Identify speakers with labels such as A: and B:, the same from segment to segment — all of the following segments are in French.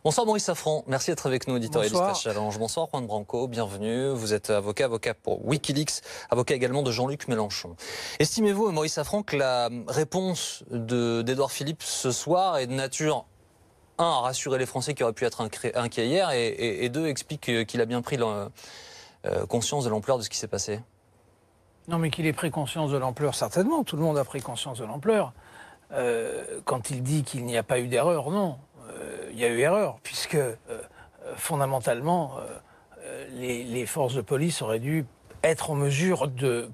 A: Bonsoir Maurice Safran, merci d'être avec nous, éditorialiste à Challenge. Bonsoir Juan Branco, bienvenue. Vous êtes avocat pour Wikileaks, avocat également de Jean-Luc Mélenchon. Estimez-vous, Maurice Safran, que la réponse d'Édouard Philippe ce soir est de nature, un, à rassurer les Français qui auraient pu être inquiets hier, et deux, explique qu'il a bien pris conscience de l'ampleur de ce qui s'est passé?
B: Non, mais qu'il ait pris conscience de l'ampleur, certainement. Tout le monde a pris conscience de l'ampleur. Quand il dit qu'il n'y a pas eu d'erreur, non. Il y a eu erreur, puisque fondamentalement, les forces de police auraient dû être en mesure de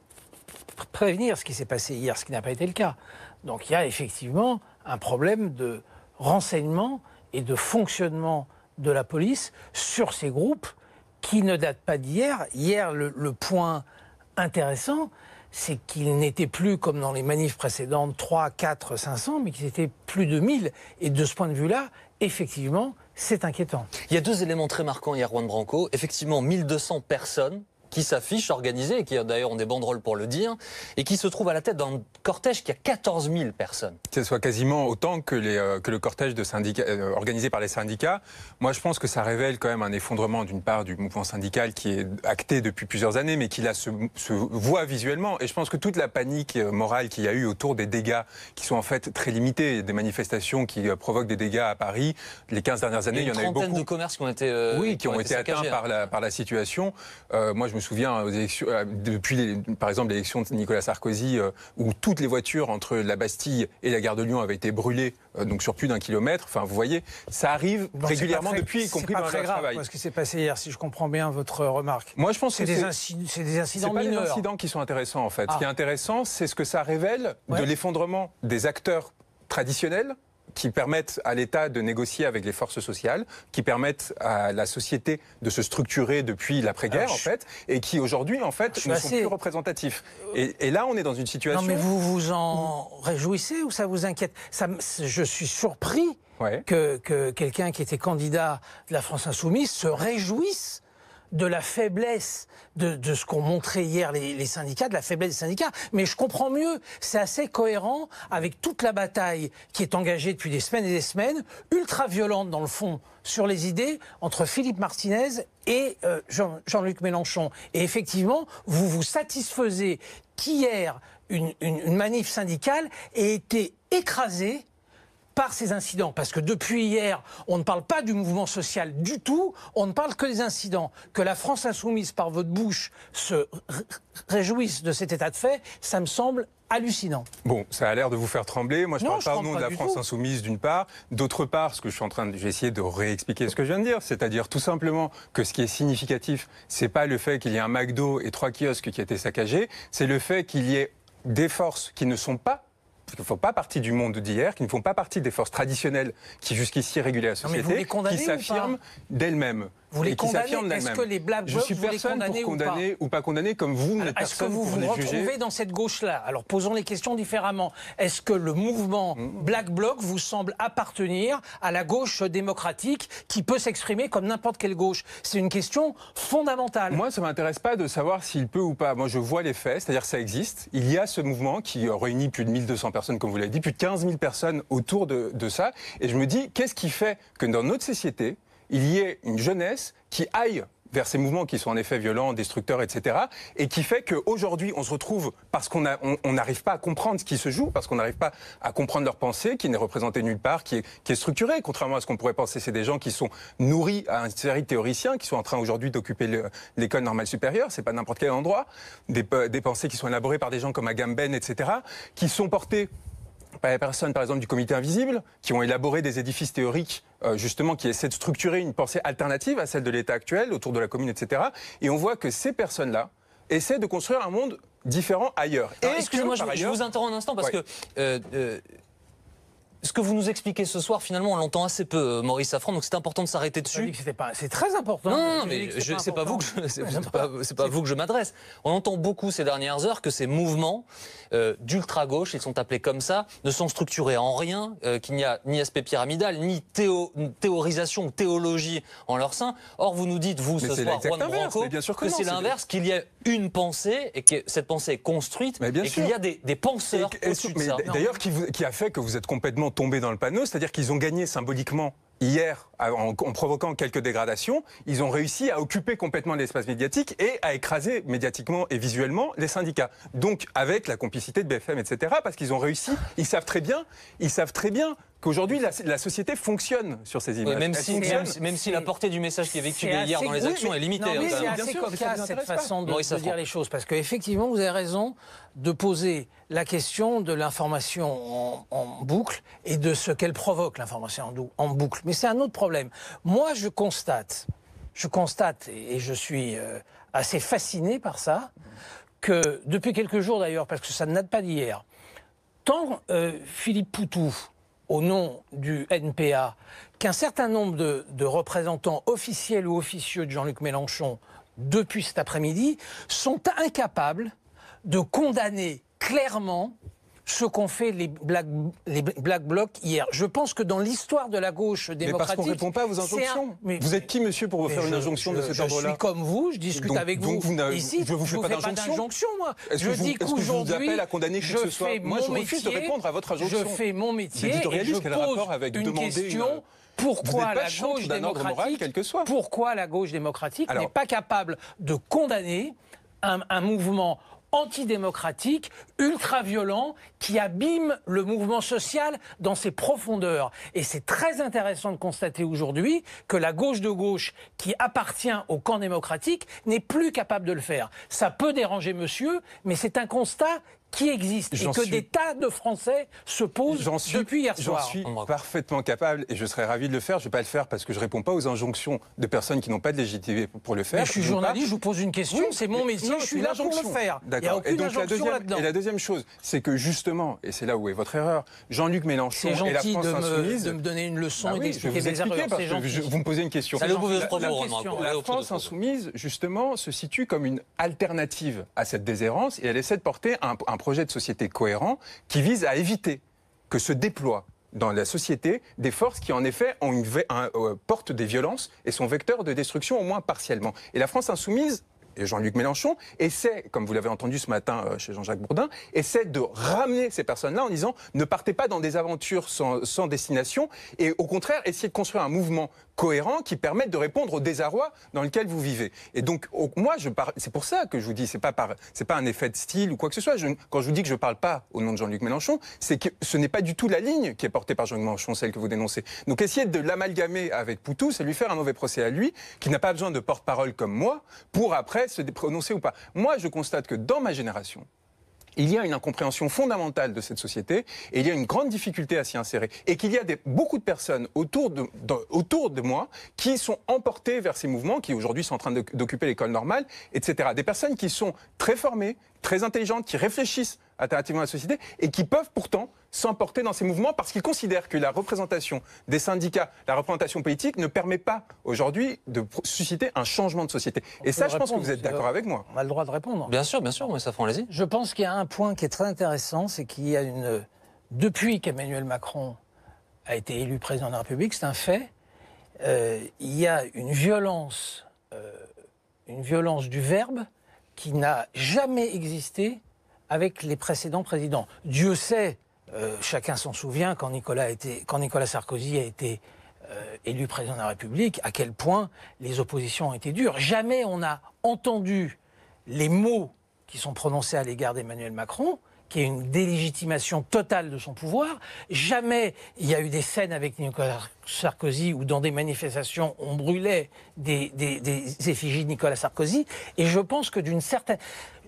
B: prévenir ce qui s'est passé hier, ce qui n'a pas été le cas. Donc il y a effectivement un problème de renseignement et de fonctionnement de la police sur ces groupes qui ne datent pas d'hier. Hier, le point intéressant, c'est qu'ils n'étaient plus comme dans les manifs précédentes 3, 4, 500, mais qu'ils étaient plus de 1000. Et de ce point de vue-là, effectivement, c'est inquiétant.
A: Il y a deux éléments très marquants hier, Juan Branco. Effectivement, 1200 personnes qui s'affichent organisées, et qui d'ailleurs ont des banderoles pour le dire, et qui se trouvent à la tête d'un cortège qui a 14 000 personnes.
C: Que ce soit quasiment autant que le cortège de syndicats, organisé par les syndicats. Moi, je pense que ça révèle quand même un effondrement d'une part du mouvement syndical qui est acté depuis plusieurs années, mais qui là se voit visuellement. Et je pense que toute la panique morale qu'il y a eu autour des dégâts, qui sont en fait très limités, des manifestations qui provoquent des dégâts à Paris, les 15 dernières années, il y en a eu beaucoup.
A: Une trentaine de commerces qui ont été
C: qui ont été atteints par la situation. Moi, je me souviens aux élections, depuis par exemple l'élection de Nicolas Sarkozy, où toutes les voitures entre la Bastille et la gare de Lyon avaient été brûlées, donc sur plus d'1 kilomètre. Enfin, vous voyez, ça arrive régulièrement depuis, y compris dans le travail.
B: Ce qui s'est passé hier, si je comprends bien votre remarque.
C: Moi, je pense que
B: c'est des incidents mineurs.
C: C'est pas les incidents qui sont intéressants, en fait. Ce qui est intéressant, c'est ce que ça révèle de l'effondrement des acteurs traditionnels, qui permettent à l'État de négocier avec les forces sociales, qui permettent à la société de se structurer depuis l'après-guerre, en fait, et qui aujourd'hui, en fait, ne sont plus représentatifs. Et là, on est dans une situation...
B: Non, mais vous vous en réjouissez ou ça vous inquiète? Je suis surpris que quelqu'un qui était candidat de la France Insoumise se réjouisse de la faiblesse de ce qu'ont montré hier les syndicats, de la faiblesse des syndicats. Mais je comprends mieux, c'est assez cohérent avec toute la bataille qui est engagée depuis des semaines et des semaines, ultra violente dans le fond, sur les idées, entre Philippe Martinez et Jean-Luc Mélenchon. Et effectivement, vous vous satisfaisez qu'hier, une manif syndicale ait été écrasée par ces incidents. Parce que depuis hier, on ne parle pas du mouvement social du tout, on ne parle que des incidents. Que la France Insoumise, par votre bouche, se réjouisse de cet état de fait, ça me semble hallucinant.
C: Bon, ça a l'air de vous faire trembler. Moi, je ne parle pas au nom de la France Insoumise, d'une part. D'autre part, ce que j'ai essayé de réexpliquer ce que je viens de dire, c'est-à-dire tout simplement que ce qui est significatif, c'est pas le fait qu'il y ait un McDo et 3 kiosques qui aient été saccagés, c'est le fait qu'il y ait des forces qui ne sont pas, qui ne font pas partie du monde d'hier, qui ne font pas partie des forces traditionnelles qui jusqu'ici régulaient la société, qui s'affirment d'elles-mêmes.
B: Vous les condamnez? Est-ce que les Black Blocs,
C: vous les condamnez ou pas condamner, comme vous n'êtes personne pour les juger.
B: Est-ce que vous vous retrouvez dans cette gauche-là? Alors posons les questions différemment. Est-ce que le mouvement Black Bloc vous semble appartenir à la gauche démocratique qui peut s'exprimer comme n'importe quelle gauche? C'est une question fondamentale.
C: Moi, ça ne m'intéresse pas de savoir s'il peut ou pas. Moi, je vois les faits, c'est-à-dire que ça existe. Il y a ce mouvement qui réunit plus de 1200 personnes, comme vous l'avez dit, plus de 15 000 personnes autour de ça. Et je me dis, qu'est-ce qui fait que dans notre société, il y ait une jeunesse qui aille vers ces mouvements qui sont en effet violents, destructeurs, etc. Et qui fait qu'aujourd'hui, on se retrouve, parce qu'on n'arrive pas à comprendre ce qui se joue, parce qu'on n'arrive pas à comprendre leur pensée, qui n'est représentée nulle part, qui est structurée. Contrairement à ce qu'on pourrait penser, c'est des gens qui sont nourris à une série de théoriciens, qui sont en train aujourd'hui d'occuper l'école normale supérieure, c'est pas n'importe quel endroit. Des pensées qui sont élaborées par des gens comme Agamben, etc., qui sont portés par les personnes, par exemple, du Comité Invisible, qui ont élaboré des édifices théoriques, justement, qui essaient de structurer une pensée alternative à celle de l'État actuel, autour de la commune, etc. Et on voit que ces personnes-là essaient de construire un monde différent ailleurs.
A: Excusez-moi, je vous interromps un instant, parce que ce que vous nous expliquez ce soir, finalement, on l'entend assez peu, Maurice Safran, donc c'est important de s'arrêter dessus.
B: C'est très important.
A: Non, mais c'est pas vous que je m'adresse. On entend beaucoup ces dernières heures que ces mouvements d'ultra-gauche, ils sont appelés comme ça, ne sont structurés en rien, qu'il n'y a ni aspect pyramidal, ni théorisation ou théologie en leur sein. Or, vous nous dites, vous, ce soir, Juan Branco, que c'est l'inverse, qu'il y a une pensée, et que cette pensée est construite, et qu'il y a des penseurs au-dessus de ça.
C: D'ailleurs, qui a fait que vous êtes complètement tombé dans le panneau, c'est-à-dire qu'ils ont gagné symboliquement hier, en provoquant quelques dégradations, ils ont réussi à occuper complètement l'espace médiatique et à écraser médiatiquement et visuellement les syndicats. Donc, avec la complicité de BFM, etc., parce qu'ils ont réussi, ils savent très bien qu'aujourd'hui, la société fonctionne sur ces images.
A: Oui, même si la portée du message qui est véhiculé hier dans les actions est limitée.
B: Non, mais c'est assez cocasse cette façon de dire les choses, parce qu'effectivement, vous avez raison de poser la question de l'information en boucle et de ce qu'elle provoque, l'information en boucle. Mais c'est un autre problème. Moi, je constate, et je suis assez fasciné par ça, que depuis quelques jours d'ailleurs, parce que ça ne date pas d'hier, tant Philippe Poutou, au nom du NPA, qu'un certain nombre de représentants officiels ou officieux de Jean-Luc Mélenchon, depuis cet après-midi, sont incapables de condamner clairement ce qu'ont fait les Black Blocs hier. Je pense que dans l'histoire de la gauche démocratique...
C: Mais parce qu'on ne répond pas à vos injonctions. Vous êtes qui, monsieur, pour vous faire une injonction de cet ordre-là?
B: Je suis comme vous, je discute avec vous. Ici,
C: je ne vous fais pas d'injonction,
B: moi.
C: Je dis qu'aujourd'hui, je fais mon métier. Moi, je refuse de répondre à votre injonction.
B: Je fais mon métier et je pose une question... Pourquoi la gauche démocratique n'est pas capable de condamner un mouvement antidémocratique, ultra-violent, qui abîme le mouvement social dans ses profondeurs. Et c'est très intéressant de constater aujourd'hui que la gauche de gauche, qui appartient au camp démocratique, n'est plus capable de le faire. Ça peut déranger monsieur, mais c'est un constat qui existe et que des tas de Français se posent depuis hier soir.
C: J'en suis parfaitement capable et je serais ravi de le faire. Je ne vais pas le faire parce que je ne réponds pas aux injonctions de personnes qui n'ont pas de légitimité pour le faire.
B: Mais je suis journaliste, je vous pose une question, c'est mon métier, je suis là pour le faire. Il n'y a aucune injonction là-dedans.
C: Et la deuxième chose, c'est que justement, et c'est là où est votre erreur, Jean-Luc Mélenchon et la France Insoumise...
B: de me donner une leçon et d'expliquer mes erreurs.
C: Parce que vous me posez une question. La France Insoumise, justement, se situe comme une alternative à cette déshérence et elle essaie de porter un projet de société cohérent qui vise à éviter que se déploient dans la société des forces qui, en effet, portent des violences et sont vecteurs de destruction, au moins partiellement. Et la France Insoumise, et Jean-Luc Mélenchon, essaie, comme vous l'avez entendu ce matin chez Jean-Jacques Bourdin, essaie de ramener ces personnes-là en disant ne partez pas dans des aventures sans destination et au contraire, essayez de construire un mouvement cohérent qui permette de répondre au désarroi dans lequel vous vivez. Et donc, moi, c'est pour ça que je vous dis, c'est pas un effet de style ou quoi que ce soit. Quand je vous dis que je ne parle pas au nom de Jean-Luc Mélenchon, c'est que ce n'est pas du tout la ligne qui est portée par Jean-Luc Mélenchon, celle que vous dénoncez. Donc, essayer de l'amalgamer avec Poutou, c'est lui faire un mauvais procès à lui, qui n'a pas besoin de porte-parole comme moi, pour après se prononcer ou pas. Moi, je constate que dans ma génération, il y a une incompréhension fondamentale de cette société et il y a une grande difficulté à s'y insérer. Et qu'il y a beaucoup de personnes autour de moi qui sont emportées vers ces mouvements qui aujourd'hui sont en train d'occuper l'école normale, etc. Des personnes qui sont très formées, très intelligentes, qui réfléchissent alternativement à la société et qui peuvent pourtant s'emporter dans ces mouvements parce qu'ils considèrent que la représentation des syndicats, la représentation politique ne permet pas aujourd'hui de susciter un changement de société. Et ça, je pense que vous êtes d'accord avec moi.
B: On a le droit de répondre.
A: Bien sûr, mais ça fera allez-y.
B: Je pense qu'il y a un point qui est très intéressant, c'est qu'il y a depuis qu'Emmanuel Macron a été élu président de la République, c'est un fait, il y a une violence du verbe qui n'a jamais existé avec les précédents présidents. Dieu sait, chacun s'en souvient, quand Nicolas Sarkozy a été élu président de la République, à quel point les oppositions ont été dures. Jamais on n'a entendu les mots qui sont prononcés à l'égard d'Emmanuel Macron, qui est une délégitimation totale de son pouvoir. Jamais il y a eu des scènes avec Nicolas Sarkozy où dans des manifestations on brûlait des effigies de Nicolas Sarkozy. Et je pense que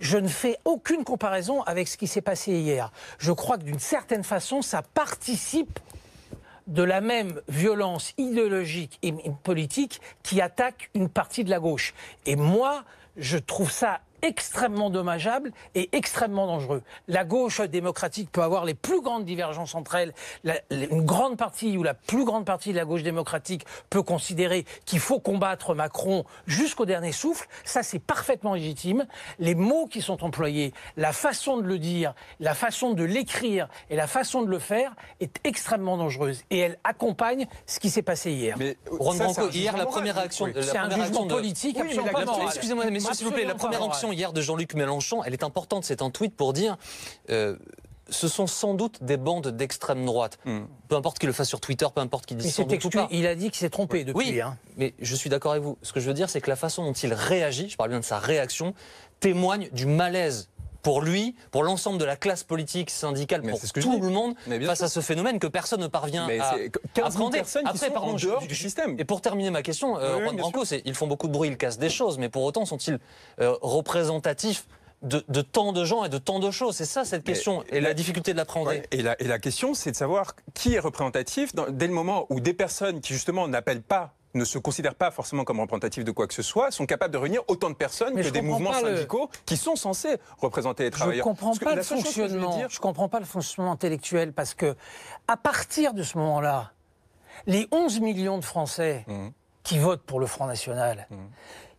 B: je ne fais aucune comparaison avec ce qui s'est passé hier. Je crois que d'une certaine façon ça participe de la même violence idéologique et politique qui attaque une partie de la gauche. Et moi, je trouve ça extrêmement dommageable et extrêmement dangereux. La gauche démocratique peut avoir les plus grandes divergences entre elles. Une grande partie ou la plus grande partie de la gauche démocratique peut considérer qu'il faut combattre Macron jusqu'au dernier souffle. Ça, c'est parfaitement légitime. Les mots qui sont employés, la façon de le dire, la façon de l'écrire et la façon de le faire est extrêmement dangereuse. Et elle accompagne ce qui s'est passé hier.
A: Mais Juan Branco, hier, la première réaction...
B: C'est un jugement politique absolument pas moral.
A: Excusez-moi, mais s'il vous plaît, la première réaction hier de Jean-Luc Mélenchon, elle est importante, c'est un tweet pour dire ce sont sans doute des bandes d'extrême droite. Peu importe qu'il le fasse sur Twitter, peu importe qu'il dise sans doute ou pas.
B: Il a dit qu'il s'est trompé depuis.
A: Oui, mais je suis d'accord avec vous. Ce que je veux dire, c'est que la façon dont il réagit, je parle bien de sa réaction, témoigne du malaise pour lui, pour l'ensemble de la classe politique, syndicale, pour tout le monde, face à ce phénomène que personne ne parvient à appréhender.
C: Après, pardon, en dehors du système.
A: Et pour terminer ma question, Juan Branco, ils font beaucoup de bruit, ils cassent des choses, mais pour autant sont-ils représentatifs de tant de gens et de tant de choses? C'est ça cette question, et la difficulté de l'appréhender.
C: Et la question, c'est de savoir qui est représentatif dès le moment où des personnes qui justement n'appellent pas, ne se considèrent pas forcément comme représentatifs de quoi que ce soit, sont capables de réunir autant de personnes que des mouvements syndicaux qui sont censés représenter les travailleurs.
B: Je ne comprends pas le fonctionnement. Je comprends pas le fonctionnement intellectuel, parce que à partir de ce moment-là, les 11 millions de Français qui votent pour le Front National,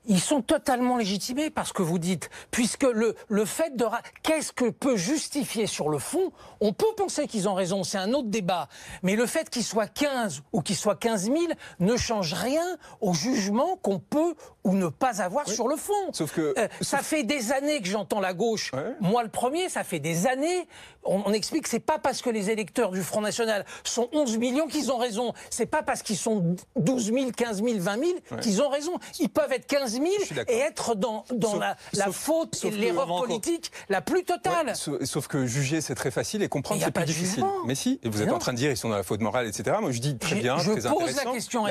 B: ils sont totalement légitimés par ce que vous dites, puisque le fait de... Qu'est-ce que peut justifier sur le fond? On peut penser qu'ils ont raison, c'est un autre débat, mais le fait qu'ils soient 15 ou qu'ils soient 15 000 ne change rien au jugement qu'on peut ou ne pas avoir sur le fond.
C: Sauf que...
B: ça fait des années que j'entends la gauche, moi le premier, ça fait des années, on explique que c'est pas parce que les électeurs du Front National sont 11 millions qu'ils ont raison, c'est pas parce qu'ils sont 12 000, 15 000, 20 000 qu'ils ont raison, ils peuvent être 15 000 et être dans la faute et l'erreur politique la plus totale.
C: Sauf que juger, c'est très facile et comprendre, c'est plus difficile. Mais si, et vous êtes en train de dire ils sont dans la faute morale, etc. Moi, je dis très bien, très intéressant.
B: Je pose la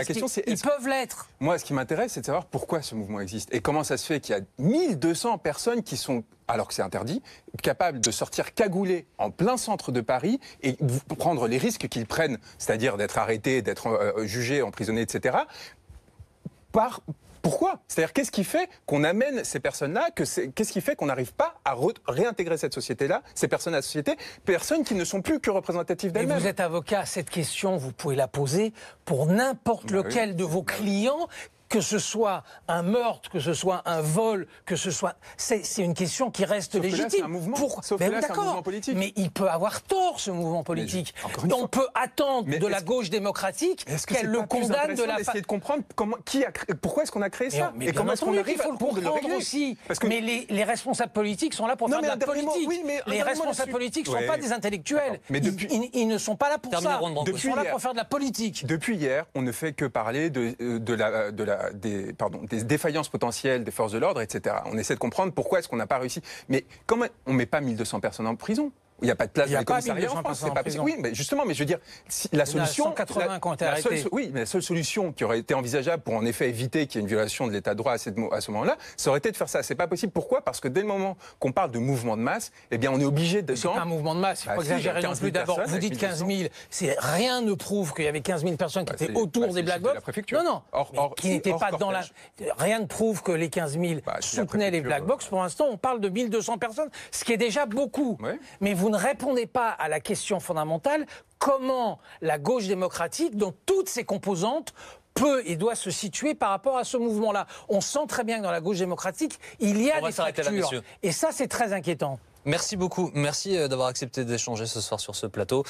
B: question, ils peuvent l'être?
C: Moi, ce qui m'intéresse, c'est de savoir pourquoi ce mouvement existe et comment ça se fait qu'il y a 1200 personnes qui sont, alors que c'est interdit, capables de sortir cagoulés en plein centre de Paris et prendre les risques qu'ils prennent, c'est-à-dire d'être arrêtés, d'être jugés, emprisonnés, etc. Pourquoi? C'est-à-dire, qu'est-ce qui fait qu'on amène ces personnes-là, qu'est-ce qui fait qu'on n'arrive pas à réintégrer cette société-là, ces personnes à la société, personnes qui ne sont plus que représentatives d'elles-mêmes?
B: Vous êtes avocat, cette question, vous pouvez la poser pour n'importe lequel de vos clients, que ce soit un meurtre, que ce soit un vol, que ce soit... C'est une question qui reste légitime.
C: C'est un mouvement. Sauf que là, c'est un mouvement politique.
B: Mais il peut avoir tort, ce mouvement politique. On peut attendre de la gauche démocratique qu'elle le condamne de la...
C: Essayer de comprendre pourquoi est-ce qu'on a créé ça
B: et comment est-ce qu'on arrive à le régler aussi. Mais les responsables politiques sont là pour faire de la politique. Les responsables politiques ne sont pas des intellectuels. Ils ne sont pas là pour ça. Ils sont là pour faire de la politique.
C: Depuis hier, on ne fait que parler des défaillances potentielles des forces de l'ordre, etc. On essaie de comprendre pourquoi est-ce qu'on n'a pas réussi. Mais comment on ne met pas 1200 personnes en prison? Il n'y a pas de place dans les commissariats en France, c'est pas possible. Oui, mais justement, je veux dire, la solution...
B: 180 qui ont été arrêtés.
C: Oui, mais la seule solution qui aurait été envisageable pour en effet éviter qu'il y ait une violation de l'état de droit à ce moment-là, ça aurait été de faire ça. C'est pas possible. Pourquoi? Parce que dès le moment qu'on parle de mouvement de masse, eh bien, on est obligé de...
B: C'est pas un mouvement de masse, il faut pas exagérer non plus. D'abord, vous dites 15 000, rien ne prouve qu'il y avait 15 000 personnes qui étaient autour des Black Blocs. Non, qui n'étaient pas dans la... Rien ne prouve que les 15 000 soutenaient les Black Blocs. Pour l'instant, on parle de 1200 personnes, ce qui est déjà beaucoup. Mais vous ne répondez pas à la question fondamentale, comment la gauche démocratique, dans toutes ses composantes, peut et doit se situer par rapport à ce mouvement-là. On sent très bien que dans la gauche démocratique, il y a des fractures. Et ça, c'est très inquiétant.
A: Merci beaucoup. Merci d'avoir accepté d'échanger ce soir sur ce plateau.